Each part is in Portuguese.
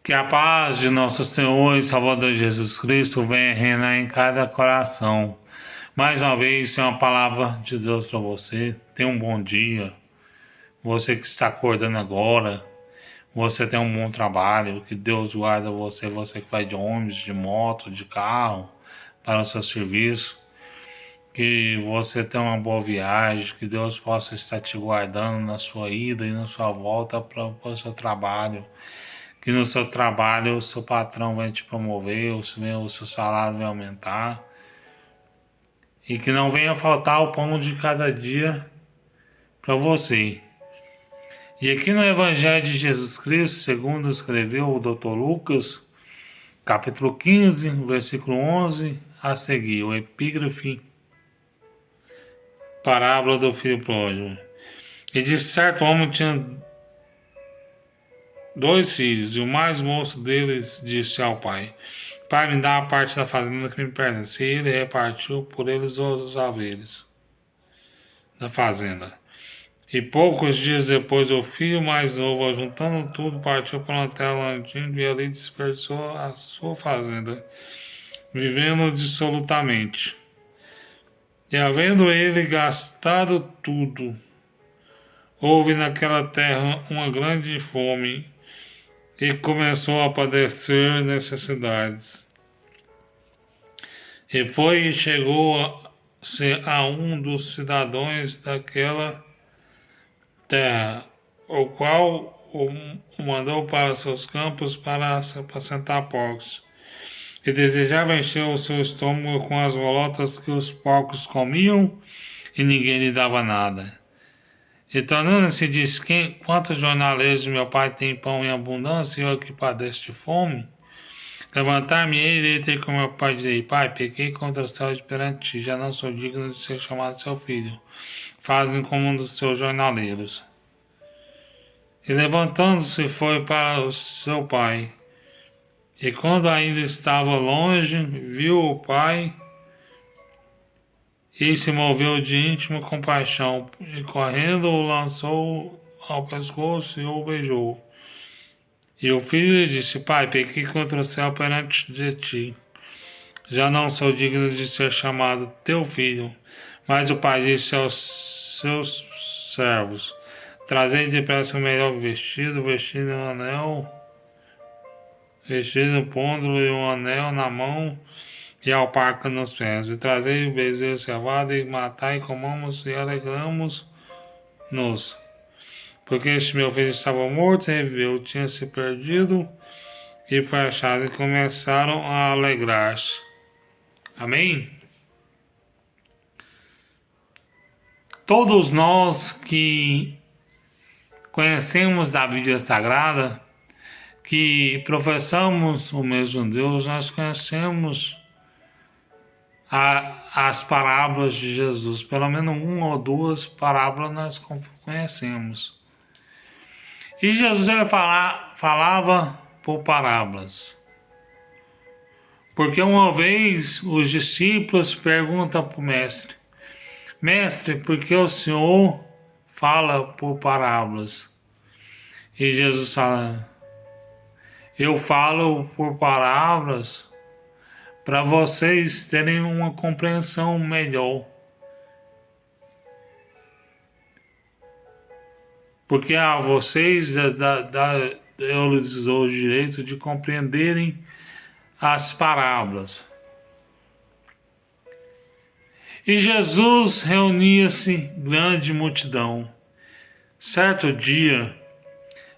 Que a paz de nosso Senhor e Salvador Jesus Cristo venha reinar em cada coração. Mais uma vez, é uma palavra de Deus para você. Tenha um bom dia. Você que está acordando agora, você tem um bom trabalho. Que Deus guarda você, você que vai de ônibus, de moto, de carro, para o seu serviço. Que você tenha uma boa viagem. Que Deus possa estar te guardando na sua ida e na sua volta para o seu trabalho. Que no seu trabalho o seu patrão vai te promover, o seu salário vai aumentar. E que não venha faltar o pão de cada dia para você. E aqui no Evangelho de Jesus Cristo, segundo escreveu o Dr. Lucas, capítulo 15, versículo 11, a seguir, o epígrafe, parábola do filho pródigo. E de certo homem tinha 2 filhos, e o mais moço deles disse ao pai: Pai, me dá a parte da fazenda que me pertence. E ele repartiu por eles os haveres da fazenda. E poucos dias depois, o filho mais novo, juntando tudo, partiu para uma terra longínqua e ali dispersou a sua fazenda, vivendo dissolutamente. E havendo ele gastado tudo, houve naquela terra uma grande fome, e começou a padecer necessidades. E foi e chegou-se a um dos cidadãos daquela terra, o qual o mandou para seus campos para apacentar porcos. E desejava encher o seu estômago com as bolotas que os porcos comiam, e ninguém lhe dava nada. E tornando-se disse: Quantos jornaleiros de meu pai têm pão em abundância e eu que padeço de fome? Levantar-me-ei e ter com meu pai e direi: Pai, pequei contra o céu e perante ti, já não sou digno de ser chamado seu filho. Fazem como um dos seus jornaleiros. E levantando-se foi para o seu pai. E quando ainda estava longe, viu o pai e se moveu de íntima compaixão, e correndo o lançou ao pescoço e o beijou. E o filho lhe disse: Pai, pequei contra o céu perante de ti. Já não sou digno de ser chamado teu filho. Mas o pai disse aos seus servos: Trazei depressa o melhor vestido, vestido um anel, vestido pôndo-lhe um anel na mão e a alpaca nos pés, e trazei o bezerro cevado, e matai, comamos e alegramos-nos. Porque este meu filho estava morto e reviveu, tinha se perdido e foi achado, e começaram a alegrar-se. Amém? Todos nós que conhecemos da Bíblia Sagrada, que professamos o mesmo Deus, nós conhecemos as parábolas de Jesus. Pelo menos 1 ou 2 parábolas nós conhecemos. E Jesus ele falava por parábolas. Porque uma vez os discípulos perguntam para o mestre: Mestre, por que o Senhor fala por parábolas? E Jesus fala: Eu falo por parábolas para vocês terem uma compreensão melhor. Porque a vocês eu lhes dou o direito de compreenderem as parábolas. E Jesus reunia-se grande multidão. Certo dia,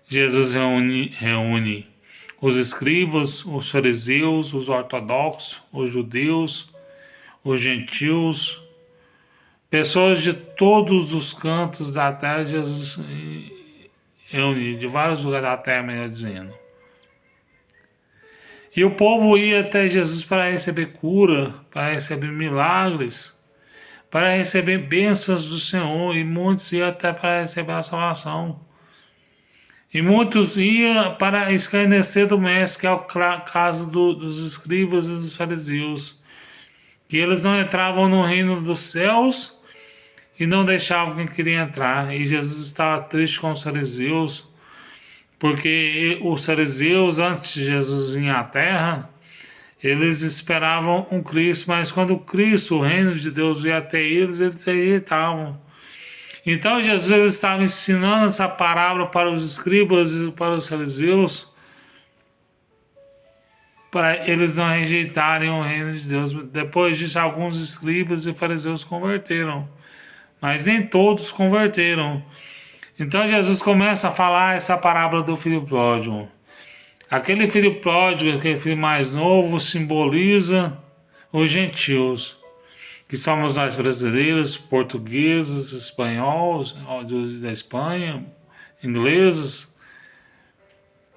Jesus reúne os escribas, os fariseus, os ortodoxos, os judeus, os gentios, pessoas de todos os cantos da terra. Jesus reúne, de vários lugares da terra, melhor dizendo. E o povo ia até Jesus para receber cura, para receber milagres, para receber bênçãos do Senhor, e muitos iam até para receber a salvação. E muitos iam para escarnecer do mestre, que é o caso dos escribas e dos fariseus, que eles não entravam no reino dos céus e não deixavam quem queria entrar. E Jesus estava triste com os fariseus, porque os fariseus, antes de Jesus vir à Terra, eles esperavam um Cristo, mas quando o Cristo, o reino de Deus, veio até eles rejeitavam. Então Jesus ele estava ensinando essa parábola para os escribas e para os fariseus, para eles não rejeitarem o reino de Deus. Depois disso, alguns escribas e fariseus converteram, mas nem todos converteram. Então Jesus começa a falar essa parábola do filho pródigo. Aquele filho pródigo, aquele filho mais novo, simboliza os gentios, que somos nós brasileiros, portugueses, espanhóis, da Espanha, ingleses,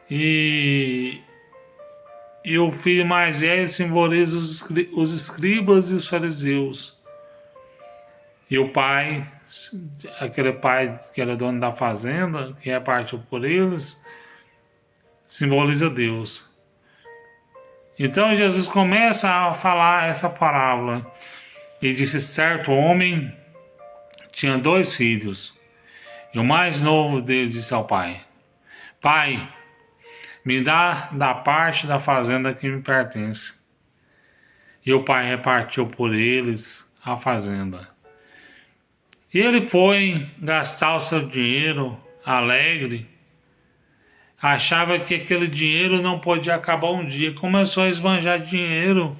e o filho mais velho simboliza os escribas e os fariseus. E o pai, aquele pai que era dono da fazenda, que repartiu por eles, simboliza Deus. Então Jesus começa a falar essa parábola. E disse: certo homem tinha 2 filhos. E o mais novo deles disse ao pai: Pai, me dá da parte da fazenda que me pertence. E o pai repartiu por eles a fazenda. E ele foi gastar o seu dinheiro alegre. Achava que aquele dinheiro não podia acabar um dia. Começou a esbanjar dinheiro.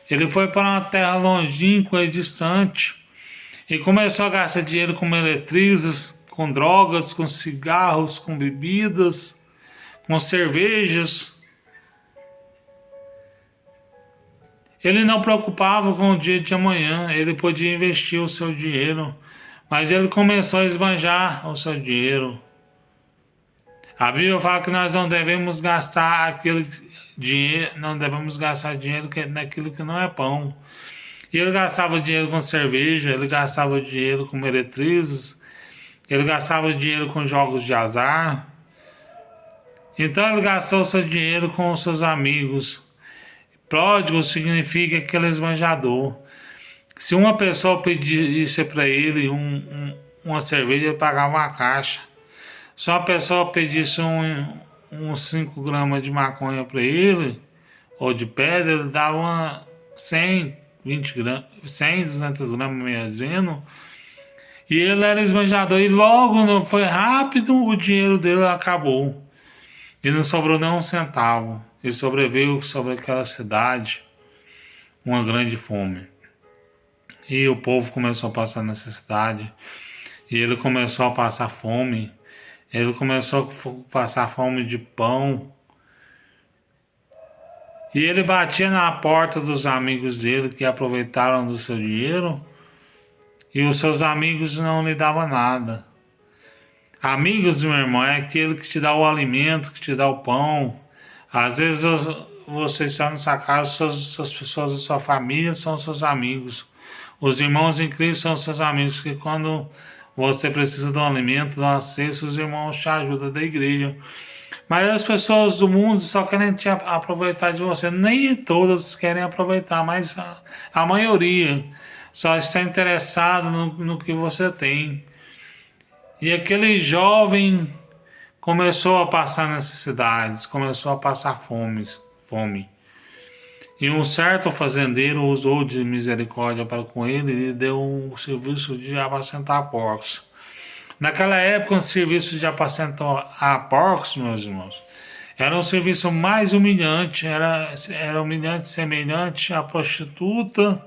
Ele foi para uma terra longínqua e distante. E começou a gastar dinheiro com meretrizes, com drogas, com cigarros, com bebidas, com cervejas. Ele não preocupava com o dia de amanhã. Ele podia investir o seu dinheiro. Mas ele começou a esbanjar o seu dinheiro. A Bíblia fala que nós não devemos gastar aquele dinheiro, não devemos gastar dinheiro naquilo que não é pão. E ele gastava dinheiro com cerveja, ele gastava dinheiro com meretrizes, ele gastava dinheiro com jogos de azar. Então ele gastou seu dinheiro com os seus amigos. Pródigo significa aquele esbanjador. Se uma pessoa pedisse para ele uma cerveja, ele pagava uma caixa. Se uma pessoa pedisse uns 5 gramas de maconha para ele, ou de pedra, ele dava 100, 20 gramas, 100, 200 gramas, meio dizendo. E ele era esbanjador. E logo, não foi rápido, o dinheiro dele acabou. E não sobrou nem um centavo. Ele sobreviveu sobre aquela cidade uma grande fome. E o povo começou a passar necessidade. E ele começou a passar fome. Ele começou a passar fome de pão. E ele batia na porta dos amigos dele que aproveitaram do seu dinheiro. E os seus amigos não lhe davam nada. Amigos, meu irmão, é aquele que te dá o alimento, que te dá o pão. Às vezes você está na sua casa, as pessoas da sua família são seus amigos. Os irmãos em Cristo são seus amigos, que quando você precisa de um alimento, de uma cesta, os irmãos te ajudam da igreja. Mas as pessoas do mundo só querem te aproveitar de você. Nem todas querem aproveitar, mas a maioria só está interessado no que você tem. E aquele jovem começou a passar necessidades, começou a passar fome. E um certo fazendeiro usou de misericórdia para com ele e deu um serviço de apacentar porcos. Naquela época, o serviço de apacentar porcos, meus irmãos, era um serviço mais humilhante, era humilhante, semelhante à prostituta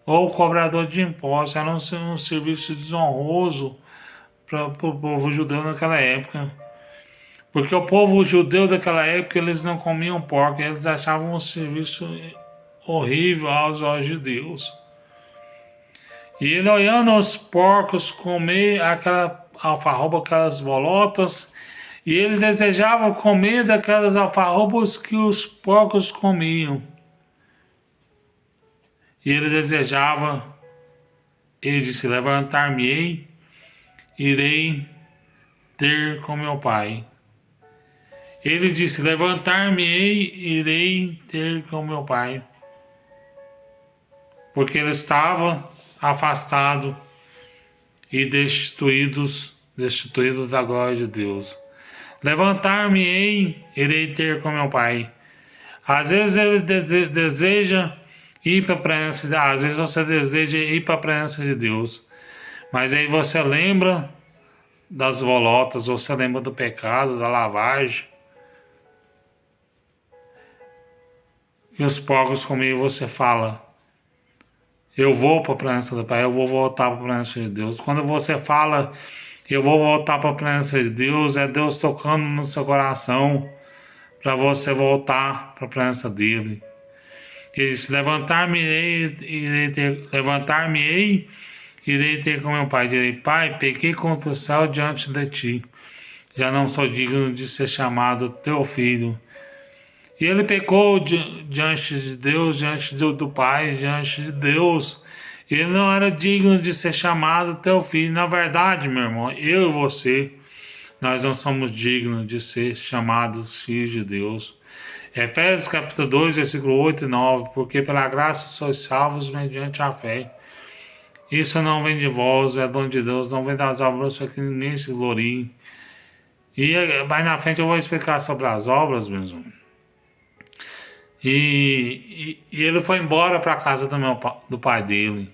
ou cobrador de impostos. Era um serviço desonroso para o povo judeu naquela época. Porque o povo judeu daquela época, eles não comiam porco, eles achavam um serviço horrível aos olhos de Deus. E ele, olhando os porcos comer aquela alfarroba, aquelas bolotas, e ele desejava comer daquelas alfarrobas que os porcos comiam. E ele desejava, ele disse: levantar-me-ei, irei ter com meu pai. Ele disse: levantar-me-ei, irei ter com meu pai. Porque ele estava afastado e destituído da glória de Deus. Levantar-me-ei, irei ter com meu Pai. Às vezes ele deseja ir para a presença de Deus, às vezes você deseja ir para a presença de Deus, mas aí você lembra das bolotas, você lembra do pecado, da lavagem, que os porcos comiam, você fala, eu vou para a presença do Pai, eu vou voltar para a presença de Deus. Quando você fala, eu vou voltar para a presença de Deus, é Deus tocando no seu coração, para você voltar para a presença dele. Ele disse, levantar-me-ei, irei ter com meu Pai. Direi, Pai, pequei contra o céu diante de ti. Já não sou digno de ser chamado teu filho. E ele pecou diante de Deus, diante do Pai, diante de Deus. Ele não era digno de ser chamado teu filho. Na verdade, meu irmão, eu e você, nós não somos dignos de ser chamados filhos de Deus. Efésios capítulo 2, versículo 8 e 9, porque pela graça sois salvos mediante a fé. Isso não vem de vós, é dom de Deus, não vem das obras para que ninguém se glorie. E mais na frente eu vou explicar sobre as obras mesmo. E ele foi embora para a casa do pai dele.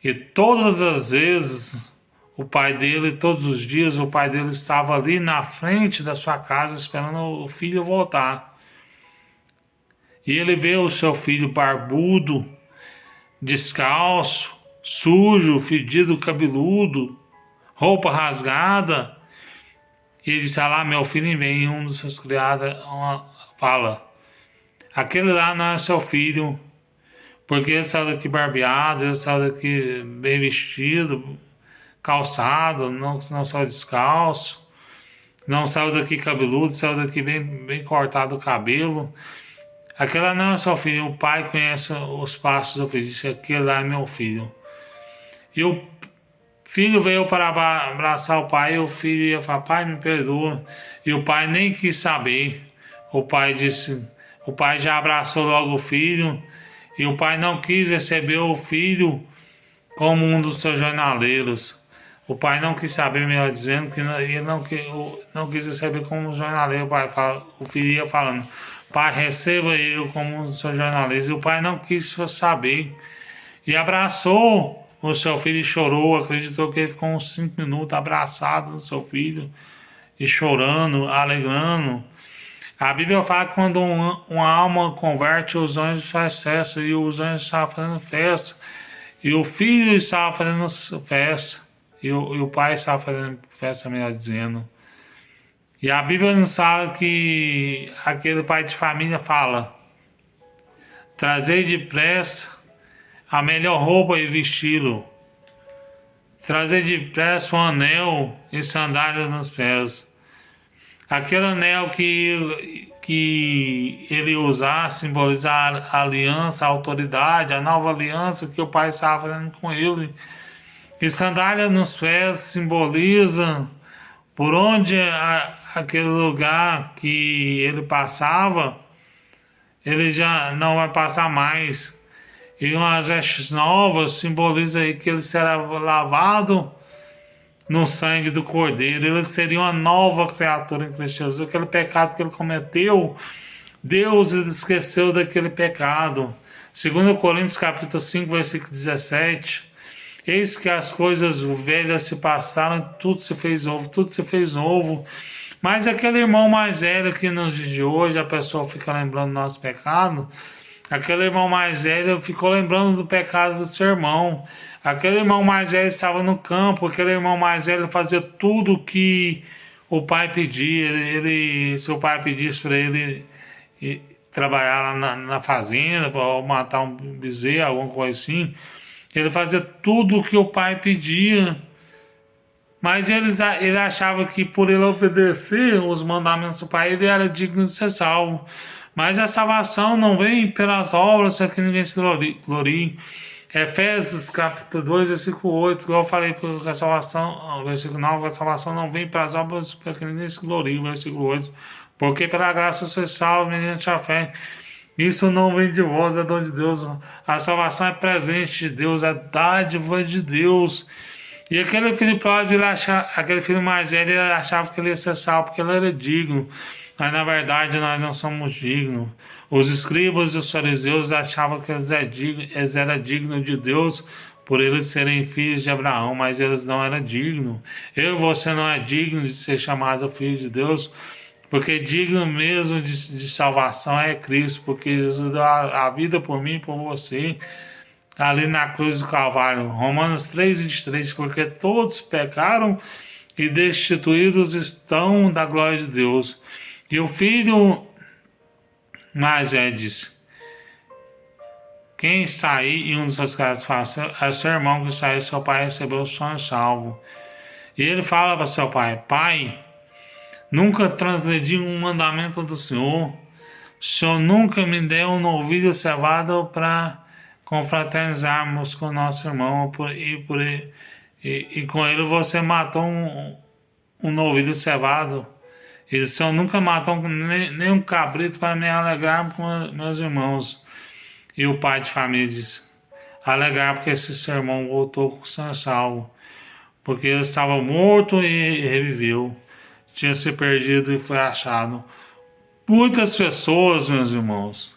E todas as vezes, o pai dele, todos os dias, o pai dele estava ali na frente da sua casa esperando o filho voltar. E ele vê o seu filho barbudo, descalço, sujo, fedido, cabeludo, roupa rasgada. E ele disse, lá, meu filho vem. Um dos seus criados fala, aquele lá não é seu filho, porque ele saiu daqui barbeado, ele saiu daqui bem vestido, calçado, não saiu descalço, não saiu daqui cabeludo, saiu daqui bem cortado o cabelo. Aquele não é seu filho, o pai conhece os passos do filho, disse, aquele lá é meu filho. E o filho veio para abraçar o pai, e o filho ia falar, pai, me perdoa. E o pai nem quis saber. O pai já abraçou logo o filho, e o pai não quis receber o filho como um dos seus jornaleiros. O pai não quis saber, melhor dizendo, que ele não quis receber como um jornaleiro. O filho ia falando, pai, receba eu como um dos seus jornaleiros. E o pai não quis saber. E abraçou o seu filho e chorou. Acreditou que ele ficou uns 5 minutos abraçado no seu filho. E chorando, alegrando. A Bíblia fala que quando uma alma converte, os anjos fazem festa. E os anjos estavam fazendo festa. E o filho estava fazendo festa. E o pai estava fazendo festa, melhor dizendo. E a Bíblia nos fala que aquele pai de família fala, trazei depressa a melhor roupa e vesti-lo. Trazei depressa um anel e sandálias nos pés. Aquele anel que ele usar simboliza a aliança, a autoridade, a nova aliança que o pai estava fazendo com ele. E sandália nos pés simboliza por onde aquele lugar que ele passava, ele já não vai passar mais. E umas vestes novas simboliza aí que ele será lavado no sangue do Cordeiro. Ele seria uma nova criatura em Cristo Jesus. Aquele pecado que ele cometeu, Deus esqueceu daquele pecado. 2 Coríntios capítulo 5, versículo 17. Eis que as coisas velhas se passaram, tudo se fez novo. Mas aquele irmão mais velho que nos dias de hoje, a pessoa fica lembrando do nosso pecado, aquele irmão mais velho ficou lembrando do pecado do seu irmão. Aquele irmão mais velho estava no campo, aquele irmão mais velho fazia tudo o que o pai pedia. Se o pai pedisse para ele trabalhar lá na fazenda, para matar um bezerro, alguma coisa assim, ele fazia tudo o que o pai pedia. Mas ele achava que por ele obedecer os mandamentos do pai, ele era digno de ser salvo. Mas a salvação não vem pelas obras para que ninguém se glorie. Efésios capítulo 2, versículo 8, igual eu falei, porque a salvação, versículo 9, a salvação não vem pelas obras para que ninguém se glorie, versículo 8. Porque pela graça sois salvos mediante a fé. Isso não vem de vós, é dom de Deus. A salvação é presente de Deus, é dádiva de Deus. E aquele filho pródigo, aquele filho mais velho, ele achava que ele ia ser salvo porque ele era digno. Mas na verdade nós não somos dignos. Os escribas e os fariseus achavam que eles eram dignos de Deus por eles serem filhos de Abraão, mas eles não eram dignos. Eu e você não é digno de ser chamado filho de Deus, porque digno mesmo de salvação é Cristo, porque Jesus deu a vida por mim e por você ali na cruz do Calvário. Romanos 3:23, porque todos pecaram e destituídos estão da glória de Deus. E o filho mais velho disse: quem está aí? E um dos seus caras fala: é seu irmão que está aí, seu pai recebeu o sonho salvo. E ele fala para seu pai: pai, nunca transgredi um mandamento do Senhor. O Senhor nunca me deu um novilho cevado para confraternizarmos com nosso irmão. E com ele você matou um novilho cevado. E o Senhor nunca matou nem um cabrito para me alegrar com meus irmãos. E o pai de família disse: alegrar porque esse seu irmão voltou com o Senhor salvo. Porque ele estava morto e reviveu. Tinha se perdido e foi achado. Muitas pessoas, meus irmãos,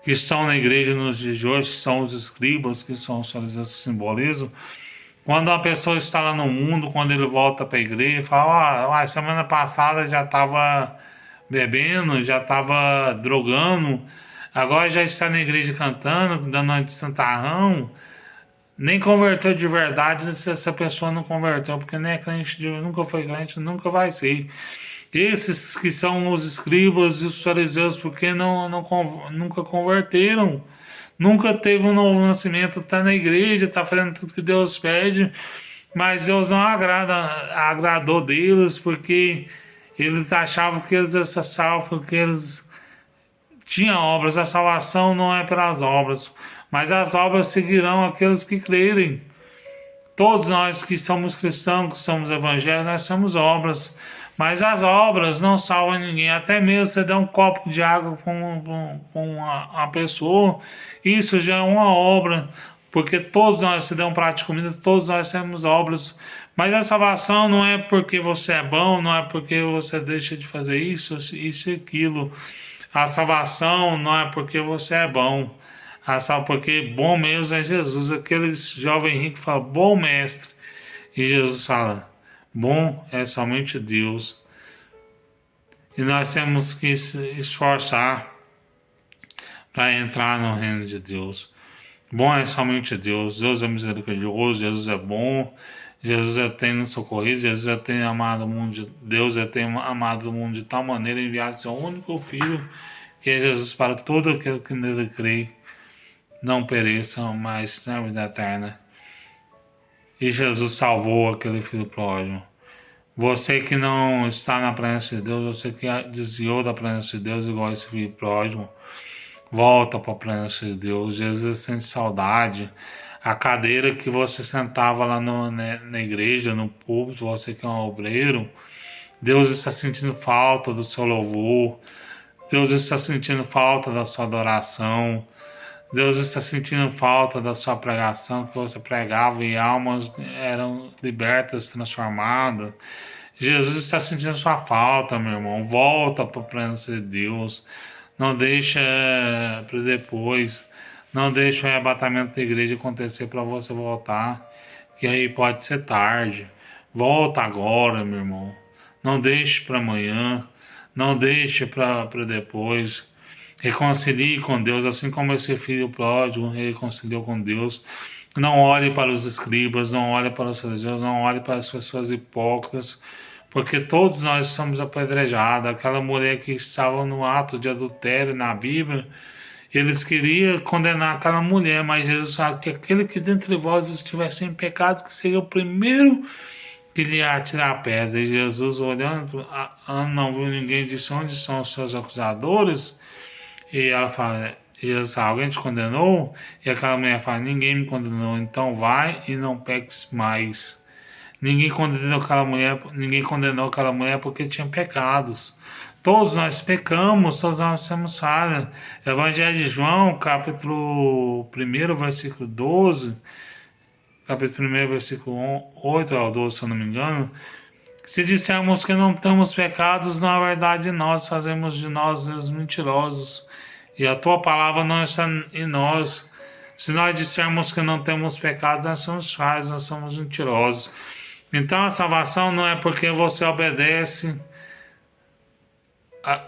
que estão na igreja nos dias de hoje, que são os escribas, que são os fariseus que simbolizam, quando uma pessoa está lá no mundo, quando ele volta para a igreja, fala: semana passada já estava bebendo, já estava drogando, agora já está na igreja cantando, dando uma de santarrão, nem converteu de verdade. Se essa pessoa não converteu, porque nem é crente, nunca foi crente, nunca vai ser. Esses que são os escribas e os fariseus, porque nunca converteram, nunca teve um novo nascimento, está na igreja, está fazendo tudo que Deus pede, mas Deus não agradou deles, porque eles achavam que eles iam ser salvos, porque eles tinham obras. A salvação não é pelas obras, mas as obras seguirão aqueles que crerem. Todos nós que somos cristãos, que somos evangélicos, nós somos obras. Mas as obras não salvam ninguém. Até mesmo você dar um copo de água para uma pessoa, isso já é uma obra. Porque todos nós, se der um prato de comida, todos nós temos obras. Mas a salvação não é porque você é bom, não é porque você deixa de fazer isso e aquilo. A salvação não é porque você é bom. Porque bom mesmo é Jesus. Aquele jovem rico fala: bom mestre. E Jesus fala: bom é somente Deus. E nós temos que se esforçar para entrar no reino de Deus. Bom é somente Deus. Deus é misericordioso, Jesus é bom, Jesus tem nos socorrido, Jesus tem amado o mundo, Deus tem amado o mundo de tal maneira, enviado seu único Filho, que é Jesus, para todo aquele que nele crê, não pereçam, mas tenham a vida eterna. E Jesus salvou aquele filho pródigo. Você que não está na presença de Deus, você que desviou da presença de Deus, igual esse filho pródigo, volta para a presença de Deus. Jesus sente saudade. A cadeira que você sentava lá na igreja, no púlpito, você que é um obreiro, Deus está sentindo falta do seu louvor. Deus está sentindo falta da sua adoração. Deus está sentindo falta da sua pregação, que você pregava e almas eram libertas, transformadas. Jesus está sentindo sua falta, meu irmão. Volta para a presença de Deus. Não deixa para depois. Não deixa o arrebatamento da igreja acontecer para você voltar, que aí pode ser tarde. Volta agora, meu irmão. Não deixe para amanhã. Não deixe para depois. Reconcilie com Deus, assim como esse filho pródigo reconciliou com Deus. Não olhe para os escribas, não olhe para os fariseus, não olhe para as pessoas hipócritas, porque todos nós somos apedrejados. Aquela mulher que estava no ato de adultério na Bíblia, eles queriam condenar aquela mulher, mas Jesus sabe que aquele que dentre vós estiver sem pecado, que seja o primeiro que lhe atirar a pedra. E Jesus, olhando, não viu ninguém, disse: onde são os seus acusadores? E ela fala: Jesus, alguém te condenou? E aquela mulher fala: ninguém me condenou, então vai e não peques mais. Ninguém condenou aquela mulher porque tinha pecados. Todos nós pecamos, todos nós temos falha. Evangelho de João, capítulo 1, versículo 12, capítulo 1, versículo 8 ao 12, se eu não me engano. Se dissermos que não temos pecados, na verdade nós fazemos de nós os mentirosos, e a tua palavra não está em nós. Se nós dissermos que não temos pecado, nós somos falhos, nós somos mentirosos. Então a salvação não é porque você obedece,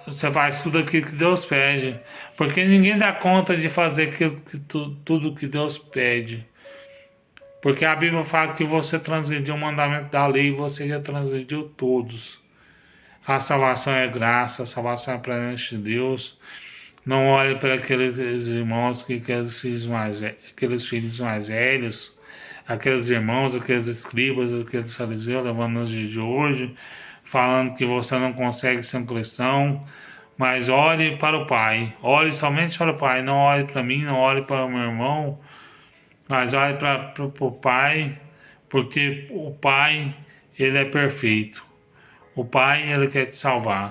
você faz tudo aquilo que Deus pede, porque ninguém dá conta de fazer tudo que Deus pede. Porque a Bíblia fala que você transgrediu o mandamento da lei e você já transgrediu todos. A salvação é graça, a salvação é presente de Deus. Não olhe para aqueles irmãos, aqueles filhos mais velhos, aqueles irmãos, aqueles escribas, aqueles fariseus, levando nos dias de hoje, falando que você não consegue ser um cristão, mas olhe para o Pai, olhe somente para o Pai, não olhe para mim, não olhe para o meu irmão, mas olhe para o Pai, porque o Pai, Ele é perfeito. O Pai, Ele quer te salvar.